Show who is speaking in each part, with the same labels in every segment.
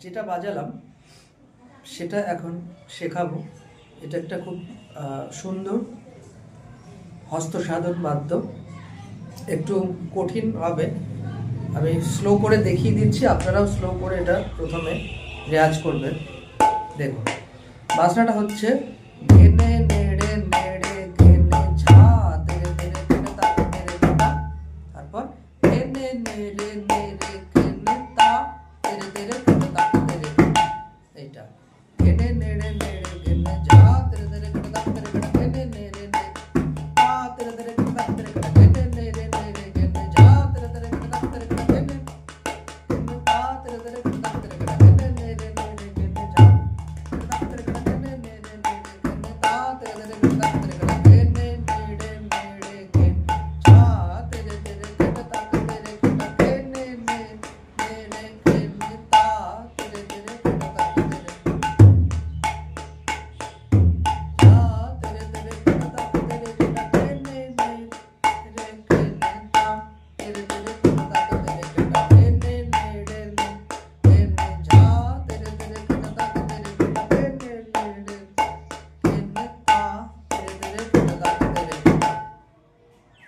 Speaker 1: যেটা বাজালাম সেটা এখন শেখাবো। এটা একটা খুব সুন্দর হস্তসাধন বাদ্য, একটু কঠিন হবে। আমি স্লো করে দেখিয়ে দিচ্ছি, আপনারাও স্লো করে এটা প্রথমে রেয়াজ করবেন। দেখুন, বাজনাটা হচ্ছে ঘেনে নেড়ে নেড়ে ঘেনে ঝা তেরে তেরে তেরে তা তেরে তা, তারপর ঘেনে নেড়ে নেড়ে ঘেনে তা তেরে তেরে তেরে তা তেরে, এইটা ঘেনে নেড়ে নেড়ে ঘেনে ঝা তেরে তেরে তেরে তা তেরে, ঘেনে নেড়ে নেড়ে তা তেরে তেরে তেরে তা তেরে, ঘেনে নেড়ে নেড়ে ঘেনে ঝা তেরে তেরে তেরে তা তেরে, ঘেনে তা তেরে তেরে তা তেরে, ঘেনে নেড়ে নেড়ে ঘেনে ঝা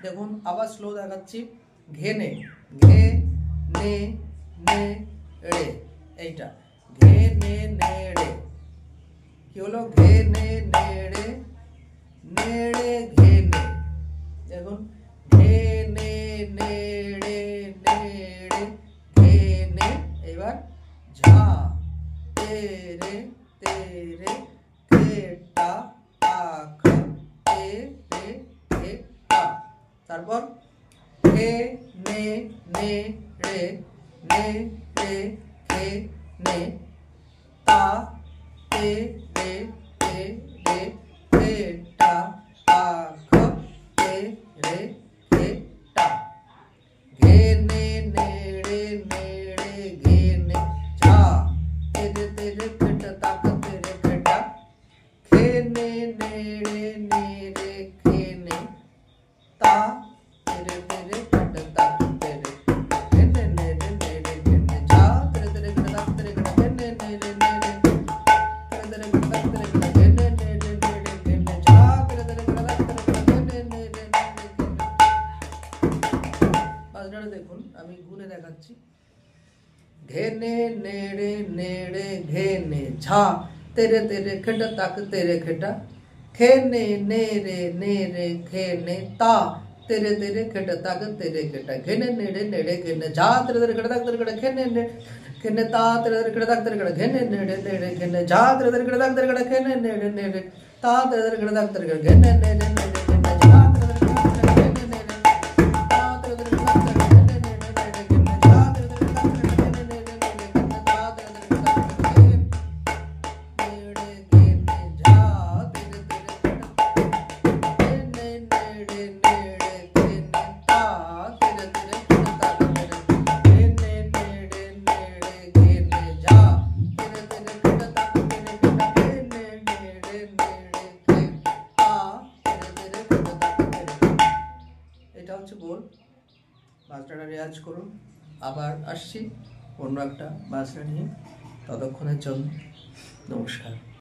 Speaker 1: দেখুন, আবার স্লো দেখাচ্ছি। ঘেনে ঘে নে নে রে, এইটা ঘে নে নে রে, কি হলো? ঘে নে নে রে নেড়ে ঘেনে। দেখুন, ঘে নে নে রে নেড়ে ঘেনে। এবার ঝা তেরে তেরে ঘেটা আখ তেরে ঘেটা, তারপর ঘে নে নে রে নে রে ঘে নে তা তে রে তে রে ঘেটা আখ তে রে ঘেটা, ঘে নে নেড়ে নেড়ে ঘেনে ঝা তেরে তেরে ঘেটা তাক তেরে ঘেটা, ঘে নে নেড়ে নেড়ে ঘেনে তা তেরে তেরে ঘেটা তাক তেরে, ঘেনে নেড়ে নেড়ে ঘেনে ঝা তেরে তেরে ঘেটা তাক তেরে ঘেটা, ঘেনে নেড়ে নেড়ে তেরে তেরে ঘেটা তাক তেরে ঘেটা, ঘেনে নেড়ে নেড়ে ঘেনে ঝা তেরে তেরে ঘেটা তাক তেরে ঘেটা, ঘেনে নেড়ে নেড়ে ঘেনে। বাজনাটা দেখুন, আমি গুনে দেখাচ্ছি। ঘেনে নেড়ে নেড়ে ঘেনে ঝা তেরে তেরে ঘেটা তাক তেরে ঘেটা, ঘেনে নেড়ে নেড়ে ঘেনে তা तेरे तेरे घटा ताक तेरे घटा, घेने नेड़े नेड़े घेने झा तेरे तेरे घटा ताक तेरे घटा, घेने ने घेने ता तेरे तेरे घटा ताक तेरे घटा, घेने नेड़े नेड़े घेने झा तेरे तेरे घटा ताक तेरे घटा, घेने नेड़े नेड़े ता तेरे तेरे घटा ताक तेरे घटा, घेने नेड़े नेड़े घेने झा तेरे तेरे घटा ताक तेरे घटा, घेने नेड़े ता तेरे तेरे घटा ताक तेरे घटा, घेने नेड़े नेड़े घेने झा तेरे तेरे घटा ताक तेरे घटा, घेने नेड़े नेड़े घेने ता तेरे तेरे घटा ताक तेरे, नेड़े घेने झा तेरे तेरे घटा, घेने नेड़े এটা হচ্ছে বোল। বাজনাটা রেয়াজ করুন। আবার আসছি অন্য একটা বাজনা নিয়ে, ততক্ষণের জন্য নমস্কার।